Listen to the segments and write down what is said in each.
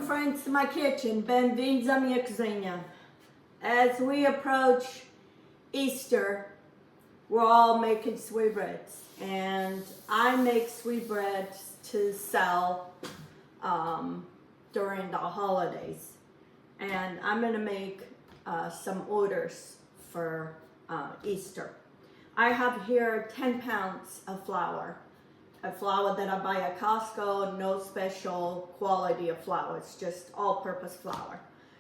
friends to my kitchen. Bem-vindos à minha cozinha. As we approach Easter, we're all making sweetbreads, and I make sweetbreads to sell during the holidays. And I'm gonna make some orders for Easter. I have here 10 pounds of flour. A flour that I buy at Costco, no special quality of flour. It's just all-purpose flour.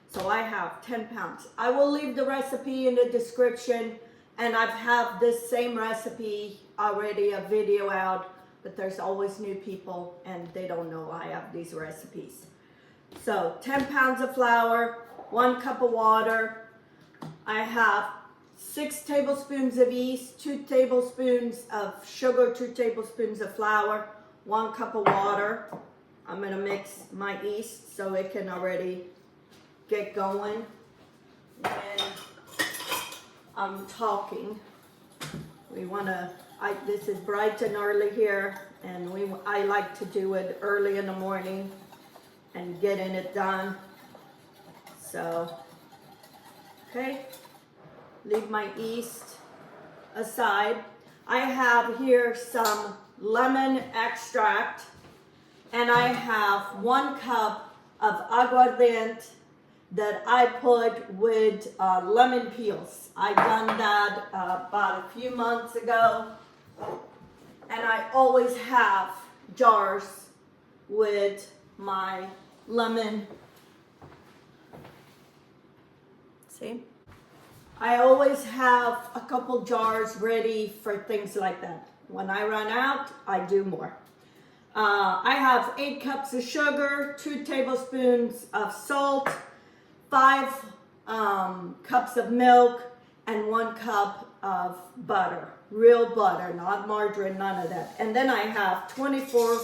So I have 10 pounds. I will leave the recipe in the description, and I have this same recipe already, a video out, but there's always new people and they don't know I have these recipes. So 10 pounds of flour, 1 cup of water. I have 6 tablespoons of yeast, 2 tablespoons of sugar, 2 tablespoons of flour, 1 cup of water. I'm gonna mix my yeast so it can already get going when I'm talking. This is bright and early here, and I like to do it early in the morning and getting it done. So, okay. Leave my yeast aside. I have here some lemon extract, and I have 1 cup of aguardente that I put with lemon peels. I done that about a few months ago, and I always have jars with my lemon. See? I always have a couple jars ready for things like that. When I run out, I do more. I have 8 cups of sugar, 2 tablespoons of salt, 5 cups of milk, and 1 cup of butter. Real butter, not margarine, none of that. And then I have 24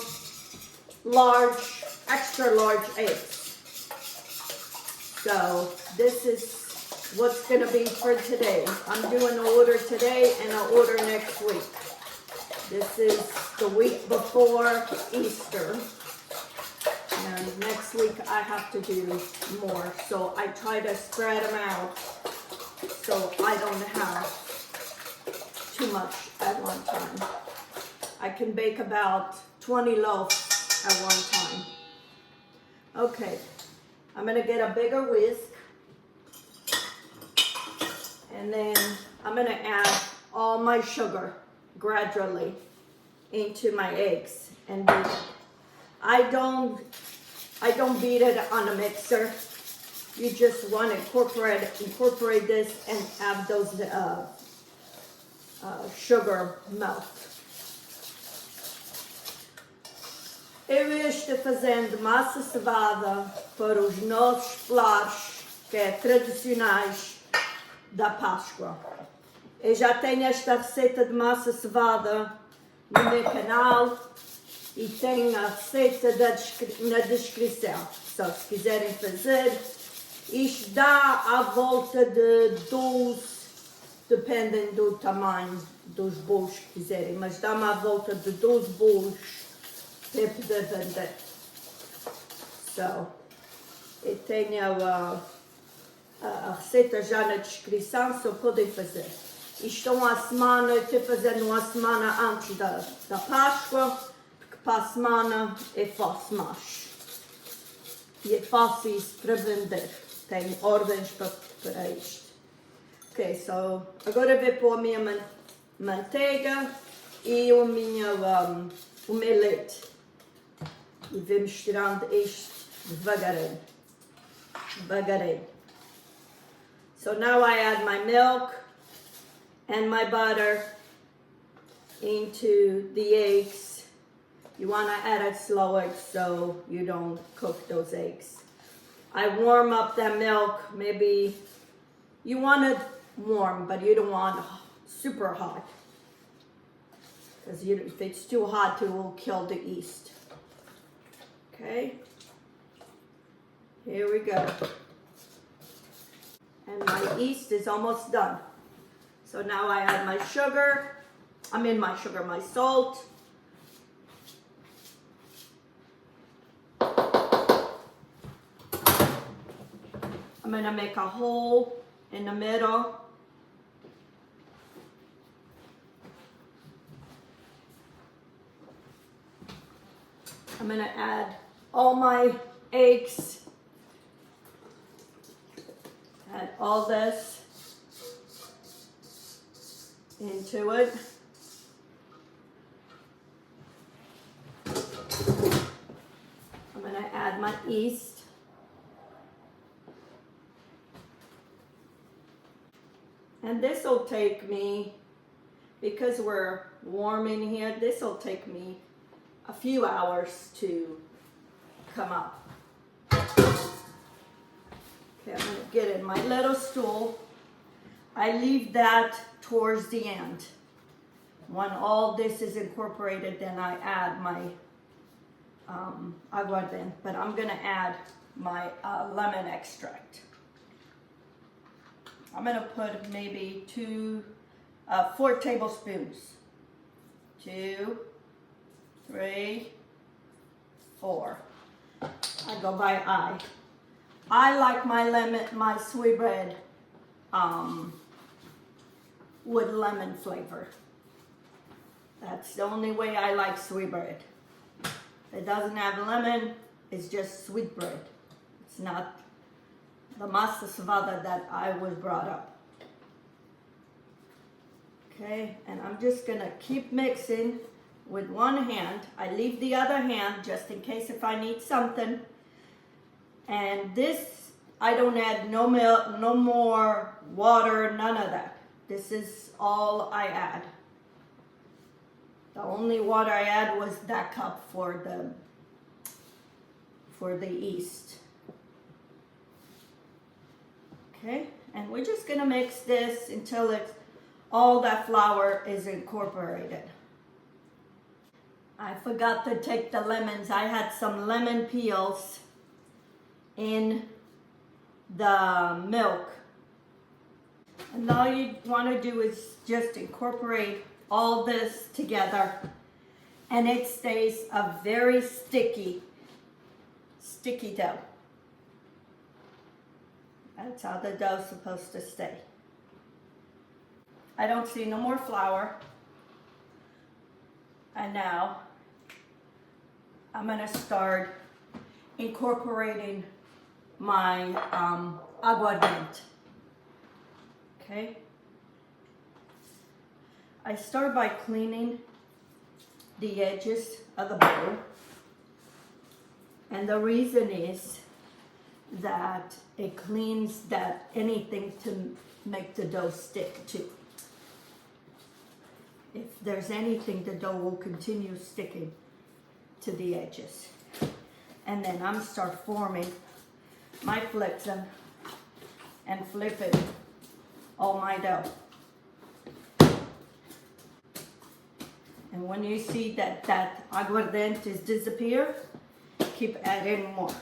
extra large eggs. So this is what's gonna be for today. I'm doing an order today and an order next week. This is the week before Easter. And next week I have to do more. So I try to spread them out so I don't have too much at one time. I can bake about 20 loaves at one time. Okay, I'm gonna get a bigger whisk. And then I'm gonna add all my sugar gradually into my eggs and beat it. I don't beat it on a mixer. You just want to incorporate this and have those sugar melt. Eu estou fazendo massa cevada para os nossos pratos que é tradicionais da Páscoa. Eu já tenho esta receita de massa cevada no meu canal e tenho a receita na descrição. Só se quiserem fazer, isto dá à volta de 12, dependem do tamanho dos bolos que quiserem, mas dá-me à volta de 12 bolos para poder vender. So, eu tenho a receita já na descrição, só podem fazer. Isto uma semana, eu estou fazendo uma semana antes da Páscoa, porque para a semana eu faço mais. E eu faço isso para vender. Tenho ordens para isto. Ok, so agora vou pôr a minha manteiga e o meu leite. E vou misturando isto devagarinho. So now I add my milk and my butter into the eggs. You want to add it slower so you don't cook those eggs. I warm up that milk. Maybe you want it warm, but you don't want super hot. Because if it's too hot, it will kill the yeast. Okay, here we go. And my yeast is almost done. So now I add my sugar. My salt. going to make a hole in the middle. I'm going to add all my eggs. Add all this into it. I'm going to add my yeast. And this will take me, because we're warm in here, this will take me a few hours to come up. Okay, I'm going to get in my little stool. I leave that towards the end. When all this is incorporated, then I add my aguardente, but I'm going to add my lemon extract. I'm going to put maybe 4 tablespoons. 2, 3, 4. I go by eye. I like my sweetbread with lemon flavor. That's the only way I like sweetbread. If it doesn't have lemon, it's just sweetbread. It's not the massa cevada that I was brought up. Okay, and I'm just gonna keep mixing with one hand. I leave the other hand just in case if I need something. And this, I don't add no milk, no more water, none of that. This is all I add. The only water I add was that cup for the yeast. Okay, and we're just gonna mix this until all that flour is incorporated. I forgot to take the lemons. I had some lemon peels in the milk. And all you want to do is just incorporate all this together, and it stays a very sticky dough. That's how the dough's supposed to stay. I don't see no more flour. And now I'm going to start incorporating my aguardente. Okay. I start by cleaning the edges of the bowl. And the reason is that it cleans that anything to make the dough stick to. If there's anything, the dough will continue sticking to the edges. And then I'm start forming my flips and flipping all my dough. And when you see that aguardente is disappear, keep adding more.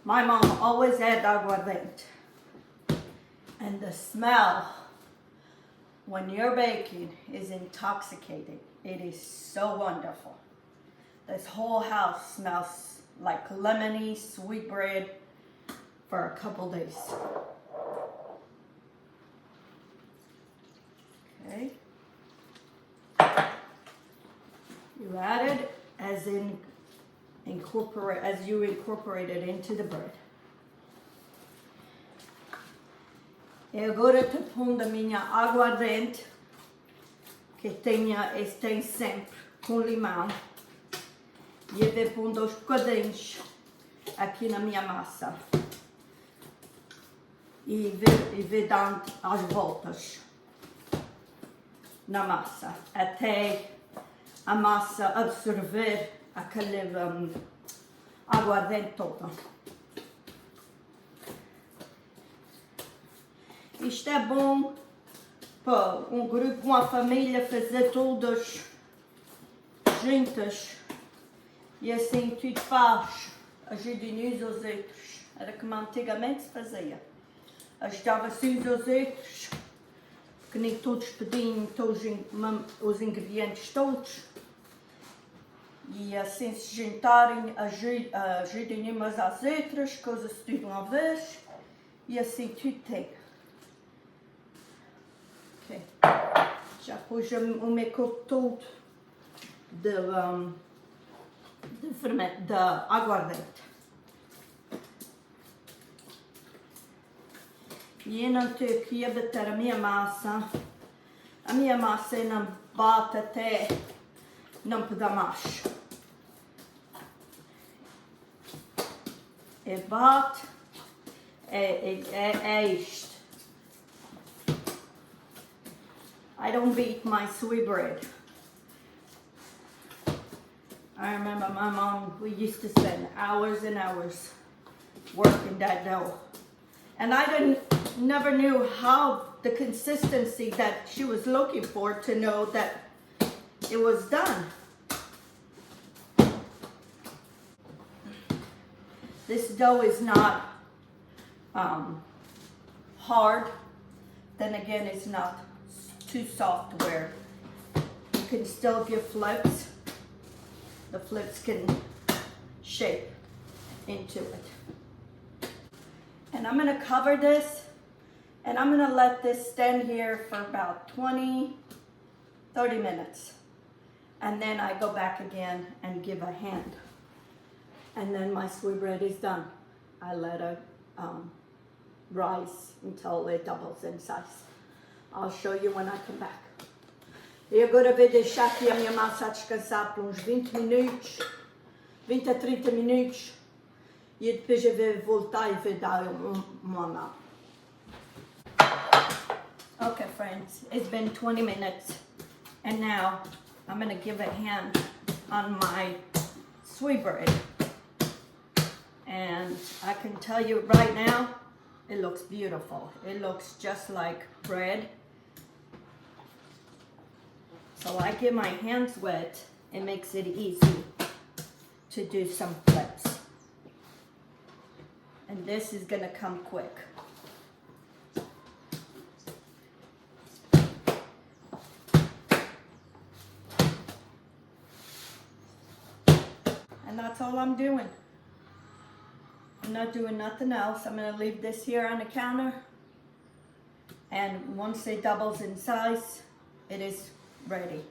My mom always had aguardente. And the smell when you're baking is intoxicating. It is so wonderful. This whole house smells like lemony sweetbread for a couple days. Okay. You add it as you incorporate it into the bread. E agora estou pondo a minha aguardente, que tem sempre com limão. E eu vou pondo aos bocadinhos aqui na minha massa. E vou dando as voltas na massa, até a massa absorver aquele aguardente toda. Isto é bom para um grupo, uma família, fazer todas juntas. E assim tudo faz, ajudem uns aos outros. Era como antigamente se fazia. Ajudava-se uns aos outros, que nem todos pediam todos os ingredientes todos. E assim se juntarem, ajudem umas às outras, coisas tudo uma vez. E assim tudo tem. Ok. Já pus o meu copo todo de fermento, da aguardente. E eu não estou aqui a bater a minha massa. A minha massa eu não bate até não pegar mais. Eu bato, é isto. I don't beat my sweet bread. I remember my mom, we used to spend hours and hours working that dough. And I never knew how the consistency that she was looking for to know that it was done. This dough is not hard. Then again, it's not too soft where you can still give flips. The flips can shape into it. And I'm gonna cover this and I'm gonna let this stand here for about 20, 30 minutes. And then I go back again and give a hand. And then my sweet bread is done. I let it rise until it doubles in size. I'll show you when I come back. E agora vou deixar aqui a minha massa a descansar por uns 20 minutos, 20 a 30 minutos. E depois eu vou voltar e vou dar uma mão. Okay, friends, it's been 20 minutes. And now I'm going to give a hand on my sweet bread. And I can tell you right now, it looks beautiful. It looks just like bread. So I get my hands wet, it makes it easy to do some flips. And this is gonna come quick. And that's all I'm doing. I'm not doing nothing else. I'm gonna leave this here on the counter. And once it doubles in size, it is ready.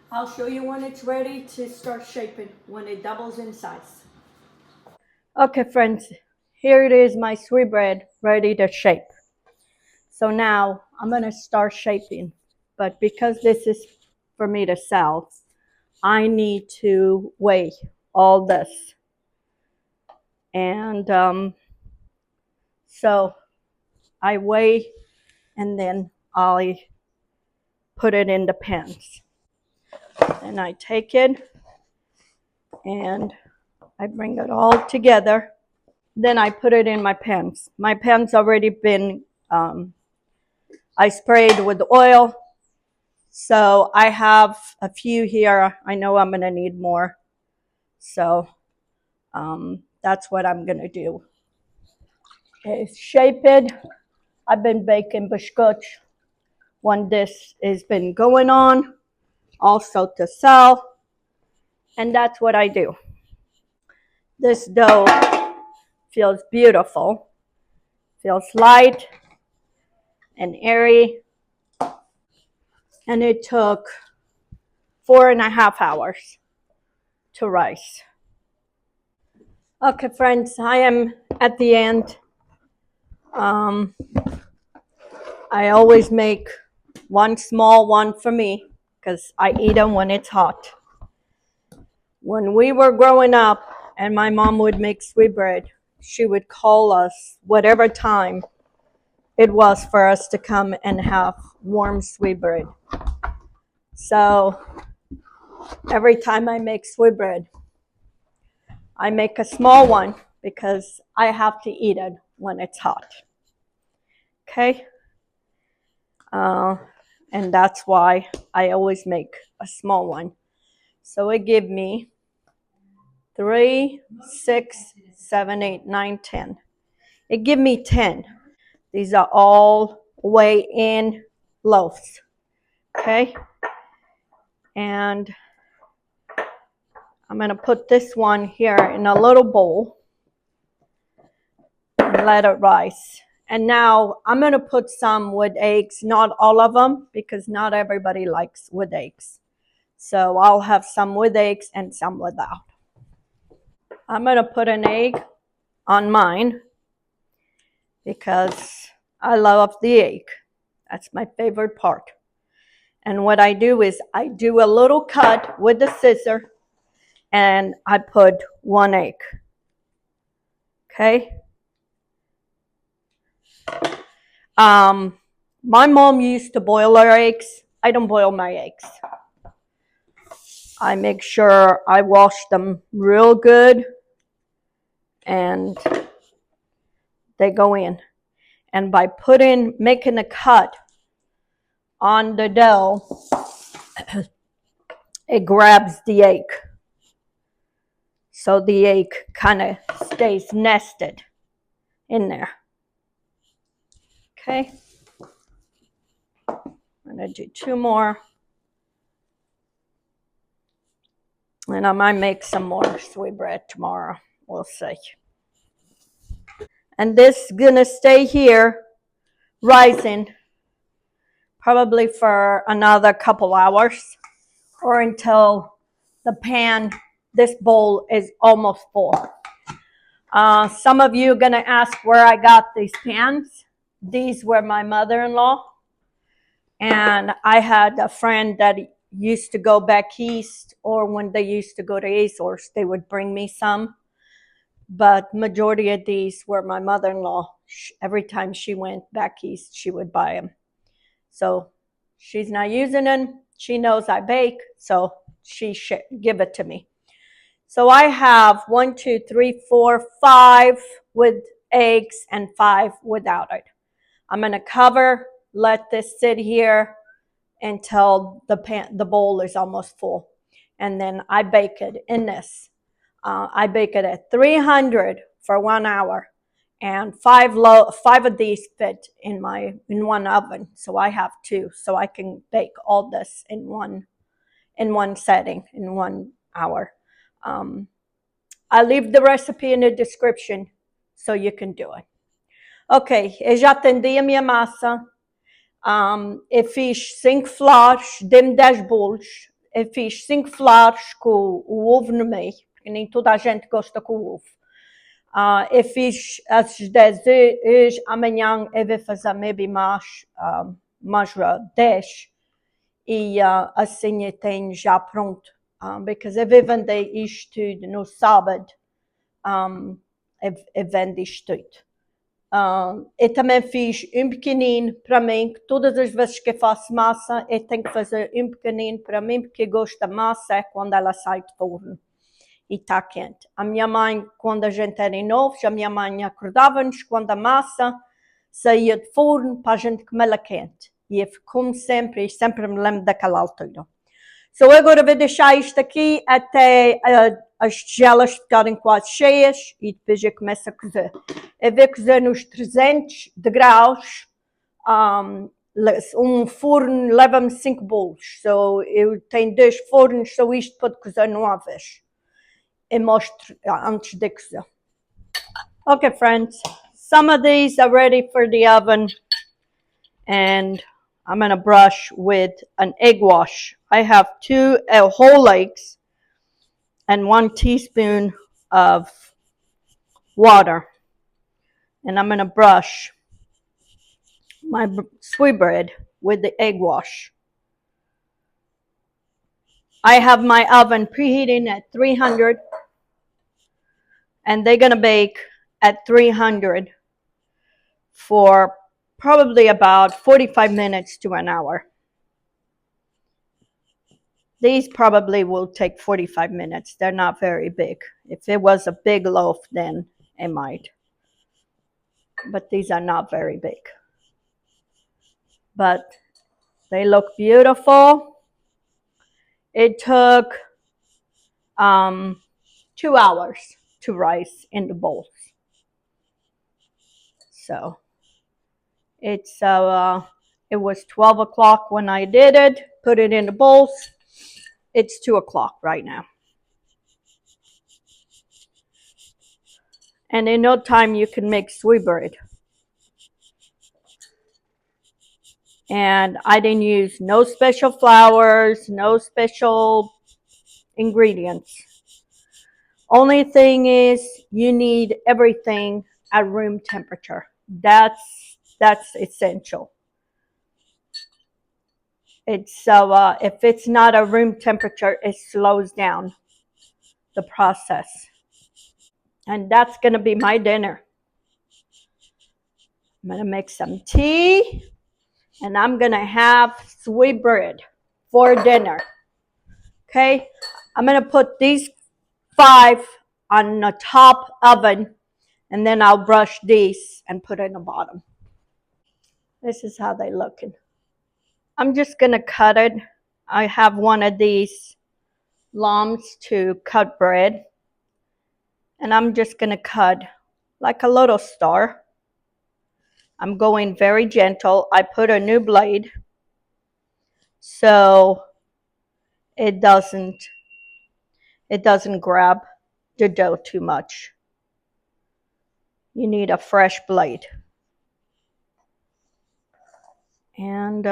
I'll show you when it's ready to start shaping, when it doubles in size. Okay, friends, here it is, my sweet bread ready to shape. So now I'm gonna start shaping, but because this is for me to sell, I need to weigh all this. And so I weigh and then I put it in the pans. And I take it and I bring it all together. Then I put it in my pans. My pan's already been, I sprayed with oil. So I have a few here. I know I'm gonna need more. So that's what I'm gonna do. It's shaped. I've been baking biscuits when this has been going on, also to sell. And that's what I do. This dough feels beautiful, feels light and airy. And it took 4.5 hours to rise. Okay, friends, I am at the end. I always make one small one for me because I eat them when it's hot. When we were growing up and my mom would make sweet bread, she would call us whatever time it was for us to come and have warm sweet bread. So every time I make sweet bread, I make a small one because I have to eat it when it's hot. Okay? And that's why I always make a small one. So it gives me 3, 6, 7, 8, 9, 10. It gives me 10. These are all weigh-in loaves. Okay? And I'm going to put this one here in a little bowl. let it rise. And now I'm going to put some with eggs, not all of them, because not everybody likes with eggs. So I'll have some with eggs and some without. I'm going to put an egg on mine because I love the egg. That's my favorite part. And what I do is I do a little cut with the scissor and I put one egg. Okay. My mom used to boil her eggs. I don't boil my eggs. I make sure I wash them real good and they go in. And by making a cut on the dough, it grabs the egg. So the egg kind of stays nested in there. Okay. I'm going to do 2 more. And I might make some more sweetbread tomorrow. We'll see. And this is going to stay here rising probably for another couple hours or until the pan, this bowl is almost full. Some of you are going to ask where I got these pans. These were my mother-in-law. And I had a friend that used to go back east, or when they used to go to Azores, they would bring me some. But majority of these were my mother-in-law. Every time she went back east, she would buy them. So she's not using them. She knows I bake, so she should give it to me. So I have 1, 2, 3, 4, 5 with eggs and 5 without it. I'm going to cover, let this sit here until the bowl is almost full. And then I bake it in this. I bake it at 300 for 1 hour. And 5 of these fit in one oven. So I have 2. So I can bake all this in one setting, in 1 hour. I'll leave the recipe in the description so you can do it. Ok, eu já atendi a minha massa. Eu fiz 5 flores, dei-me 10 bolos. Eu fiz 5 flores com o ovo no meio, porque nem toda a gente gosta com o ovo. Eu fiz esses 10 hoje, amanhã eu vou fazer maybe mais 10. E assim eu tenho já pronto. Porque eu vou vender isto tudo no sábado. Eu vendo isto tudo. Eu também fiz pequenino para mim, que todas as vezes que eu faço massa, eu tenho que fazer pequenino para mim, porque eu gosto da massa quando ela sai do forno e está quente. A minha mãe, quando a gente era novos, a minha mãe acordava-nos quando a massa saía do forno para a gente comê-la quente. E eu, como sempre me lembro daquela altura. So agora vou deixar isto aqui até as tigelas ficarem quase cheias e depois eu começo a cozer. Eu vou cozer nos 300 graus. Forno leva-me 5 bolos. So eu tenho 2 fornos, so isto pode cozer numa vez. Eu mostro antes de cozer. Okay, friends. Some of these are ready for the oven. And I'm going to brush with an egg wash. I have 2 whole eggs and 1 teaspoon of water. And I'm going to brush my sweetbread with the egg wash. I have my oven preheating at 300. And they're going to bake at 300 for probably about 45 minutes to an hour. These probably will take 45 minutes. They're not very big. If it was a big loaf, then it might. But these are not very big. But they look beautiful. It took 2 hours to rise in the bowls. So it was 12 o'clock when I did it. Put it in the bowls. It's 2 o'clock right now. And in no time you can make sweetbread. And I didn't use no special flours, no special ingredients. Only thing is you need everything at room temperature. That's essential. It's so if it's not a room temperature, it slows down the process. And that's gonna be my dinner. I'm gonna make some tea and I'm gonna have sweetbread for dinner. Okay, I'm gonna put these 5 on the top oven and then I'll brush these and put it in the bottom. This is how they looking. I'm just gonna cut it. I have one of these loaves to cut bread, and I'm just gonna cut like a little star. I'm going very gentle. I put a new blade so it doesn't grab the dough too much. You need a fresh blade. And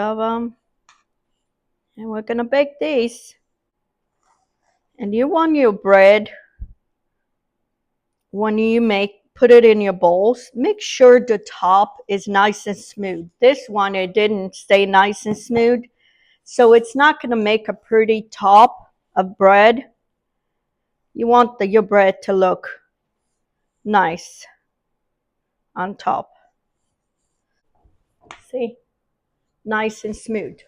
we're gonna bake these. And you want your bread, when you put it in your bowls, make sure the top is nice and smooth. This one, it didn't stay nice and smooth, so it's not going to make a pretty top of bread. You want your bread to look nice on top. See? Nice and smooth.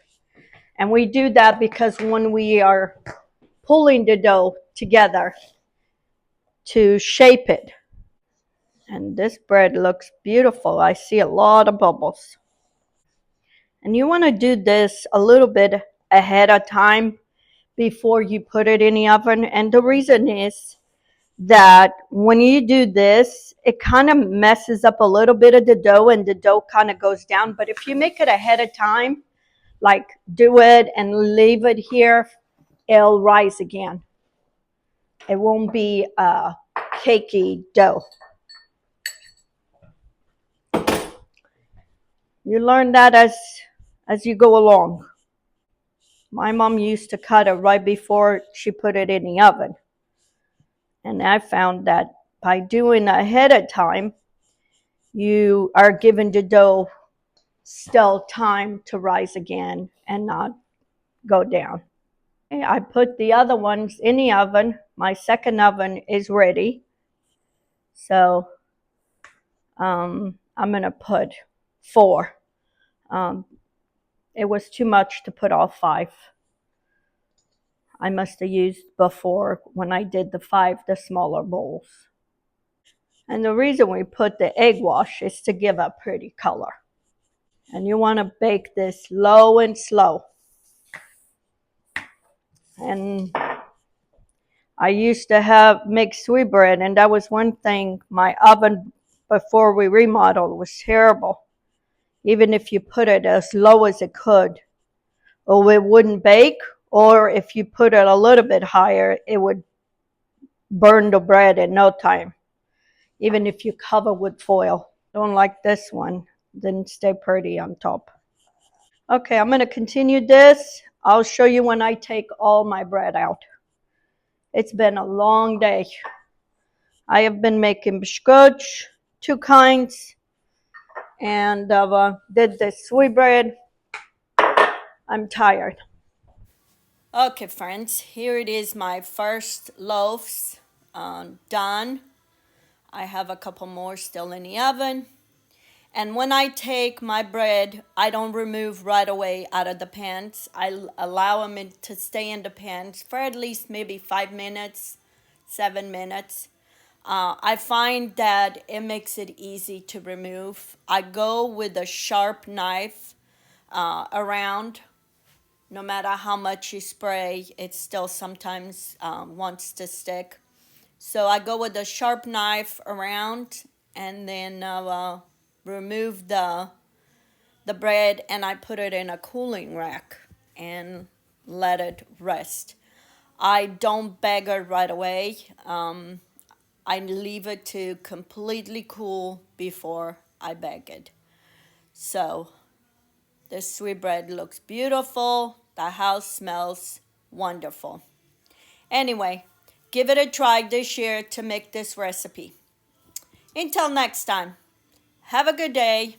And we do that because when we are pulling the dough together to shape it, and this bread looks beautiful. I see a lot of bubbles. And you want to do this a little bit ahead of time before you put it in the oven. And the reason is that when you do this, it kind of messes up a little bit of the dough and the dough kind of goes down. But if you make it ahead of time, like do it and leave it here, it'll rise again. It won't be a cakey dough. You learn that as you go along. My mom used to cut it right before she put it in the oven. And I found that by doing ahead of time, you are giving the dough still time to rise again and not go down. Okay, I put the other ones in the oven. My second oven is ready. So I'm going to put 4. It was too much to put all 5. I must have used before when I did the 5, the smaller bowls. And the reason we put the egg wash is to give a pretty color. And you want to bake this low and slow. And I used to make sweetbread, and that was one thing. My oven before we remodeled was terrible. Even if you put it as low as it could, or it wouldn't bake, or if you put it a little bit higher, it would burn the bread in no time, even if you cover with foil. Don't like this one. Didn't stay pretty on top. Okay, I'm going to continue this. I'll show you when I take all my bread out. It's been a long day. I have been making biscuits, 2 kinds, and did the sweetbread. I'm tired. Okay, friends, here it is, my first loaves done. I have a couple more still in the oven. And when I take my bread, I don't remove right away out of the pans. I allow them to stay in the pans for at least maybe 5 minutes, 7 minutes. I find that it makes it easy to remove. I go with a sharp knife around. No matter how much you spray, it still sometimes wants to stick. So I go with a sharp knife around and then remove the bread, and I put it in a cooling rack and let it rest. I don't bag it right away. I leave it to completely cool before I bake it. So this sweetbread looks beautiful. The house smells wonderful. Anyway, give it a try this year to make this recipe. Until next time, have a good day.